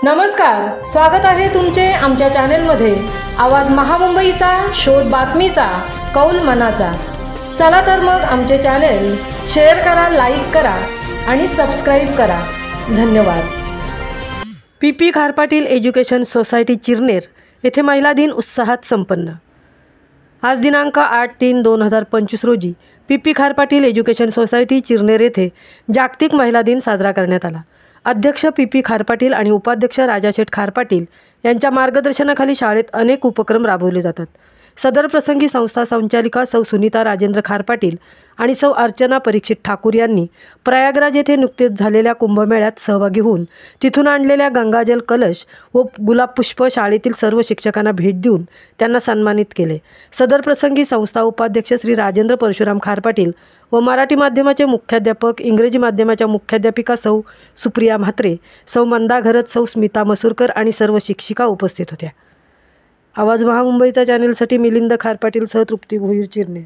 नमस्कार, स्वागत आहे तुमचे आमच्या चॅनेलमध्ये। आवाज महामुंबईचा, शोध बातमीचा, कौल मनाचा। चला तर मग आमचे चॅनेल शेअर करा, लाईक करा आणि सबस्क्राईब करा। धन्यवाद। पी खारपाटील एज्युकेशन सोसायटी चिरनेर येथे महिला दिन उत्साहात संपन्न। आज दिनांक 8/3/2025 रोजी पी खारपाटील एज्युकेशन सोसायटी चिरनेर येथे जागतिक महिला दिन साजरा करण्यात आला। अध्यक्ष पी खारपाटील आणि उपाध्यक्ष राजाशेठ खारपाटील यांच्या मार्गदर्शनाखाली शाळेत अनेक उपक्रम राबवले जातात। सदर प्रसंगी संस्था संचालिका सौ सुनीता राजेंद्र खारपाटील आणि सौ अर्चना परीक्षित ठाकूर यांनी प्रयागराज येथे नुकतेच झालेल्या कुंभमेळ्यात सहभागी होऊन तिथून आणलेल्या गंगाजल कलश व गुलाबपुष्प शाळेतील सर्व शिक्षकांना भेट देऊन त्यांना सन्मानित केले। सदर प्रसंगी संस्था उपाध्यक्ष श्री राजेंद्र परशुराम खारपाटील व मराठी माध्यमाचे मुख्याध्यापक, इंग्रजी माध्यमाच्या मुख्याध्यापिका सौ सुप्रिया म्हात्रे, सौ मंदा घरत, सौ स्मिता मसूरकर आणि सर्व शिक्षिका उपस्थित होत्या। आवाज महामुंबईचा चॅनेलसाठी मिलिंद खारपाटील सह तृप्ती भोईर चिरनेर।